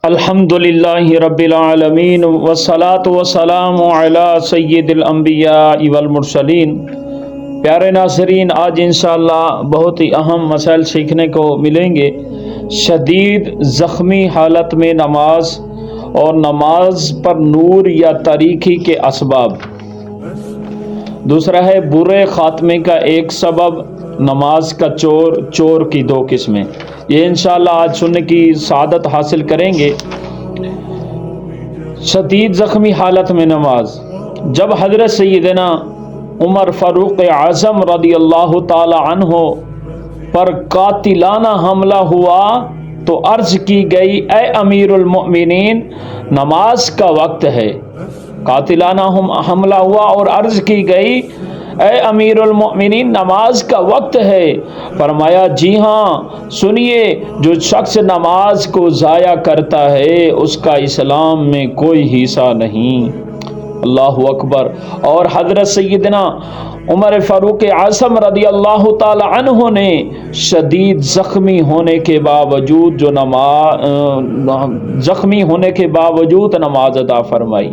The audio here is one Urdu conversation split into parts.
الحمدللہ رب العالمین والصلاة والسلام علی سید الانبیاء والمرسلین۔ پیارے ناظرین، آج انشاءاللہ بہت ہی اہم مسائل سیکھنے کو ملیں گے۔ شدید زخمی حالت میں نماز اور نماز پر نور یا تاریکی کے اسباب۔ دوسرا ہے برے خاتمے کا ایک سبب، نماز کا چور کی دو قسمیں۔ یہ انشاءاللہ آج سننے کی سعادت حاصل کریں گے۔ شدید زخمی حالت میں نماز۔ جب حضرت سیدنا عمر فاروق اعظم رضی اللہ تعالی عنہ پر قاتلانہ حملہ ہوا تو عرض کی گئی، اے امیر المؤمنین، نماز کا وقت ہے۔ قاتلانہ حملہ ہوا اور عرض کی گئی، اے امیر المؤمنین، نماز کا وقت ہے۔ فرمایا، جی ہاں، سنیے، جو شخص نماز کو ضائع کرتا ہے اس کا اسلام میں کوئی حصہ نہیں۔ اللہ اکبر۔ اور حضرت سیدنا عمر فاروق اعظم رضی اللہ تعالی عنہ نے شدید زخمی ہونے کے باوجود نماز ادا فرمائی۔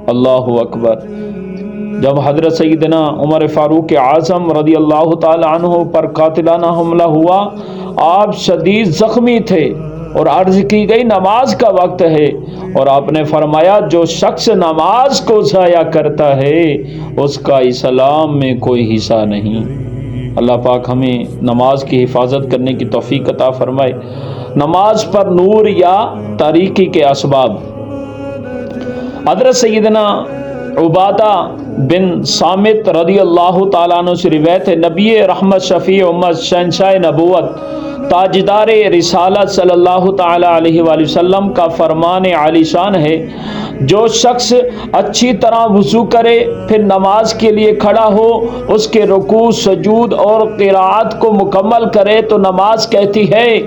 اللہ اکبر۔ جب حضرت سیدنا عمر فاروق اعظم رضی اللہ تعالی عنہ پر قاتلانہ حملہ ہوا، آپ شدید زخمی تھے اور عرض کی گئی، نماز کا وقت ہے، اور آپ نے فرمایا، جو شخص نماز کو ضائع کرتا ہے اس کا اسلام میں کوئی حصہ نہیں۔ اللہ پاک ہمیں نماز کی حفاظت کرنے کی توفیق عطا فرمائے۔ نماز پر نور یا تاریکی کے اسباب۔ حضرت سیدنا عبادہ بن صامت رضی اللہ تعالیٰ عنہ سے روایت ہے، نبی رحمت شفیع امت شہنشاہ نبوت تاجدار رسالت صلی اللہ تعالیٰ علیہ وآلہ وسلم کا فرمان عالی شان ہے، جو شخص اچھی طرح وضو کرے پھر نماز کے لیے کھڑا ہو، اس کے رکوع، سجود اور قراءت کو مکمل کرے تو نماز کہتی ہے،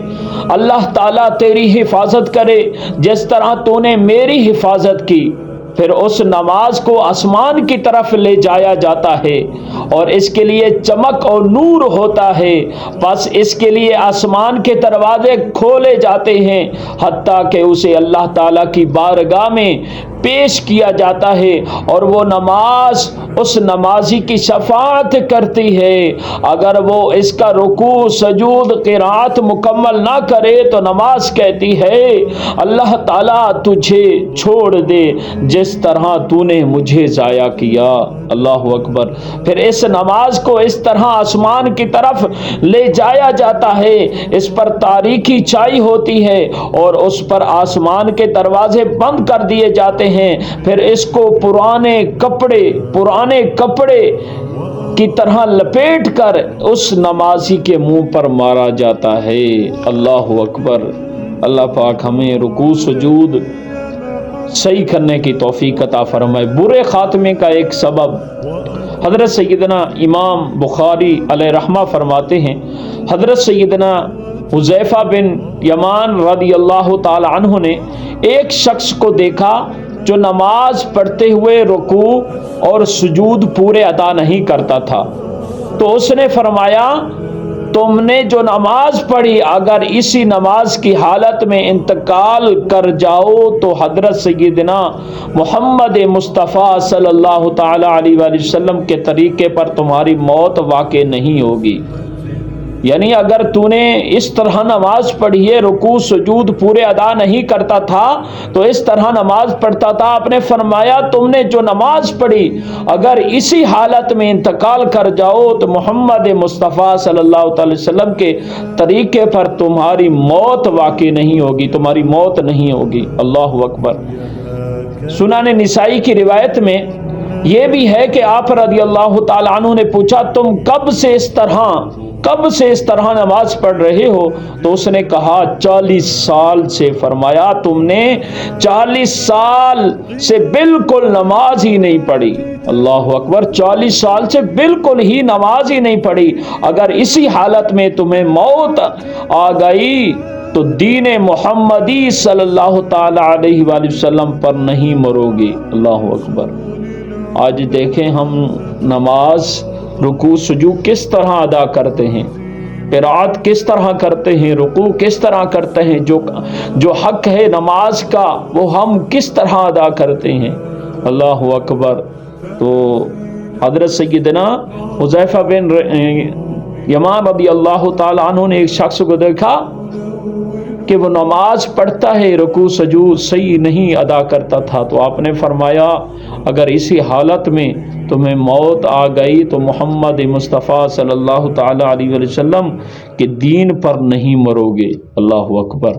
اللہ تعالیٰ تیری حفاظت کرے جس طرح تو نے میری حفاظت کی۔ پھر اس نماز کو آسمان کی طرف لے جایا جاتا ہے اور اس کے لیے چمک اور نور ہوتا ہے، بس اس کے لیے آسمان کے دروازے کھولے جاتے ہیں حتیٰ کہ اسے اللہ تعالیٰ کی بارگاہ میں پیش کیا جاتا ہے، اور وہ نماز اس نمازی کی شفاعت کرتی ہے۔ اگر وہ اس کا رکوع، سجود، قرات مکمل نہ کرے تو نماز کہتی ہے، اللہ تعالیٰ تجھے چھوڑ دے جس طرح تو نے مجھے ضائع کیا۔ اللہ اکبر۔ پھر اس نماز کو اس طرح آسمان کی طرف لے جایا جاتا ہے، اس پر تاریکی چھائی ہوتی ہے اور اس پر آسمان کے دروازے بند کر دیے جاتے ہیں۔ پھر اس کو پرانے کپڑے کی طرح لپیٹ کر اس نمازی کے منہ پر مارا جاتا ہے۔ اللہ اکبر۔ اللہ پاک ہمیں رکوع سجود صحیح کرنے کی توفیق عطا فرمائے۔ برے خاتمے کا ایک سبب۔ حضرت سیدنا امام بخاری علیہ رحمہ فرماتے ہیں، حضرت سیدنا حذیفہ بن یمان رضی اللہ تعالی عنہ نے ایک شخص کو دیکھا جو نماز پڑھتے ہوئے رکوع اور سجود پورے ادا نہیں کرتا تھا، تو اس نے فرمایا، تم نے جو نماز پڑھی اگر اسی نماز کی حالت میں انتقال کر جاؤ تو حضرت سیدنا محمد مصطفیٰ صلی اللہ تعالی علیہ وآلہ وسلم کے طریقے پر تمہاری موت واقع نہیں ہوگی۔ یعنی اگر تو نے اس طرح نماز پڑھی ہے، رکوع سجود پورے ادا نہیں کرتا تھا تو اس طرح نماز پڑھتا تھا، آپ نے فرمایا، تم نے جو نماز پڑھی اگر اسی حالت میں انتقال کر جاؤ تو محمد مصطفیٰ صلی اللہ علیہ وسلم کے طریقے پر تمہاری موت واقع نہیں ہوگی، تمہاری موت نہیں ہوگی۔ اللہ اکبر۔ سنن نسائی کی روایت میں یہ بھی ہے کہ آپ رضی اللہ تعالی عنہ نے پوچھا، تم کب سے اس طرح نماز پڑھ رہے ہو؟ تو اس نے کہا، 40 سال سے۔ فرمایا، تم نے 40 سال سے بالکل نماز ہی نہیں پڑھی۔ اللہ اکبر۔ 40 سال سے بالکل ہی نماز ہی نہیں پڑھی، اگر اسی حالت میں تمہیں موت آ گئی تو دین محمدی صلی اللہ تعالی علیہ وآلہ وسلم پر نہیں مرو گی۔ اللہ اکبر۔ آج دیکھیں ہم نماز، رکوع، سجود کس طرح ادا کرتے ہیں۔ قرات کس طرح کرتے ہیں، رکوع کس طرح کرتے ہیں، جو حق ہے نماز کا وہ ہم کس طرح ادا کرتے ہیں۔ اللہ اکبر۔ تو حضرت سیدنا حذیفہ بن یمان رضی اللہ تعالی عنہ نے ایک شخص کو دیکھا کہ وہ نماز پڑھتا ہے، رکوع سجود صحیح نہیں ادا کرتا تھا، تو آپ نے فرمایا اگر اسی حالت میں تمہیں موت آ گئی تو محمد مصطفیٰ صلی اللہ تعالی علیہ وسلم کے دین پر نہیں مرو گے۔ اللہ اکبر۔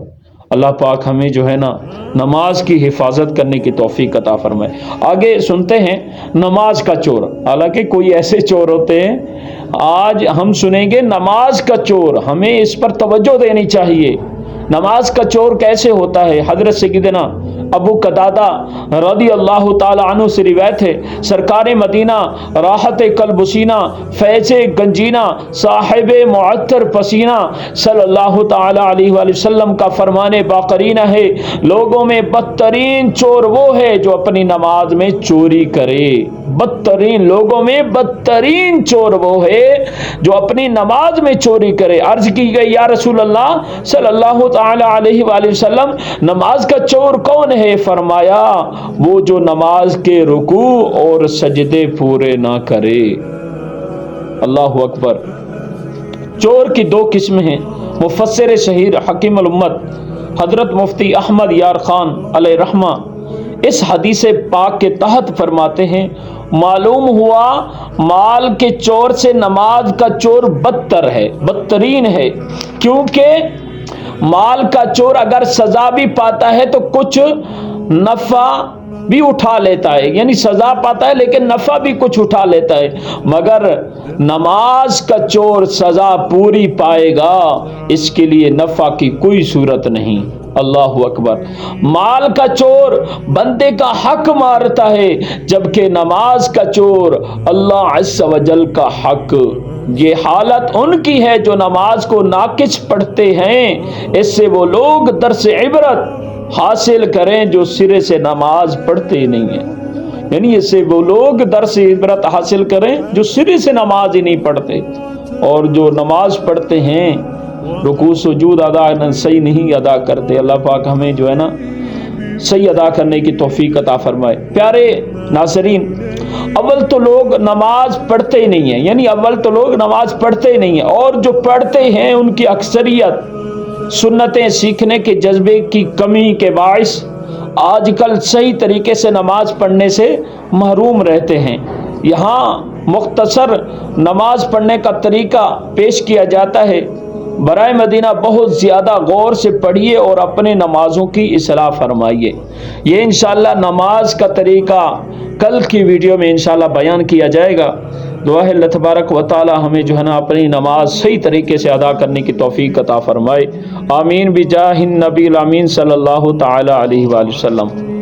اللہ پاک ہمیں جو ہے نا نماز کی حفاظت کرنے کی توفیق عطا فرمائے۔ آگے سنتے ہیں نماز کا چور۔ حالانکہ کوئی ایسے چور ہوتے ہیں، آج ہم سنیں گے نماز کا چور، ہمیں اس پر توجہ دینی چاہیے۔ نماز کا چور کیسے ہوتا ہے؟ حضرت سیدنا ابو قتادہ رضی اللہ تعالی عنہ سے روایت ہے، سرکار مدینہ راحت قلب سینہ فیض گنجینہ صاحب معطر پسینہ صلی اللہ تعالی علیہ وآلہ وسلم کا فرمان باقرینہ ہے، لوگوں میں بدترین چور وہ ہے جو اپنی نماز میں چوری کرے۔ بدترین لوگوں میں بدترین چور وہ ہے جو اپنی نماز میں چوری کرے۔ عرض کی گئی یا رسول اللہ صلی اللہ تعالی علیہ وآلہ وسلم نماز کا چور کون ہے؟ فرمایا وہ جو نماز کے رکوع اور سجدے پورے نہ کرے۔ اللہ اکبر۔ چور کی دو قسمیں ہیں۔ مفسر شہیر حکیم الامت حضرت مفتی احمد یار خان علیہ رحمہ اس حدیث پاک کے تحت فرماتے ہیں معلوم ہوا مال کے چور سے نماز کا چور بدتر ہے، بدترین ہے، کیونکہ مال کا چور اگر سزا بھی پاتا ہے تو کچھ نفع بھی اٹھا لیتا ہے، یعنی سزا پاتا ہے لیکن نفع بھی کچھ اٹھا لیتا ہے، مگر نماز کا چور سزا پوری پائے گا، اس کے لیے نفع کی کوئی صورت نہیں۔ اللہ اکبر۔ مال کا چور بندے کا حق مارتا ہے، جبکہ نماز کا چور اللہ عز و جل کا حق۔ یہ حالت ان کی ہے جو نماز کو ناقص پڑھتے ہیں، اس سے وہ لوگ درس عبرت حاصل کریں جو سرے سے نماز پڑھتے ہی نہیں ہیں، یعنی اس سے وہ لوگ درس عبرت حاصل کریں جو سرے سے نماز ہی نہیں پڑھتے، اور جو نماز پڑھتے ہیں رکوع سجود صحیح نہیں ادا کرتے۔ اللہ پاک ہمیں جو ہے نا صحیح ادا کرنے کی توفیق عطا فرمائے۔ پیارے ناظرین، اول تو لوگ نماز پڑھتے ہی نہیں ہیں، یعنی اول تو لوگ نماز پڑھتے ہی نہیں ہیں، اور جو پڑھتے ہیں ان کی اکثریت سنتیں سیکھنے کے جذبے کی کمی کے باعث آج کل صحیح طریقے سے نماز پڑھنے سے محروم رہتے ہیں۔ یہاں مختصر نماز پڑھنے کا طریقہ پیش کیا جاتا ہے، برائے مدینہ بہت زیادہ غور سے پڑھیے اور اپنے نمازوں کی اصلاح فرمائیے۔ یہ انشاءاللہ نماز کا طریقہ کل کی ویڈیو میں انشاءاللہ بیان کیا جائے گا۔ دعا ہے اللہ تبارک و تعالی ہمیں جو ہے نا اپنی نماز صحیح طریقے سے ادا کرنے کی توفیق عطا فرمائے۔ آمین بجاہ النبی الامین صلی اللہ تعالی علیہ وآلہ وسلم۔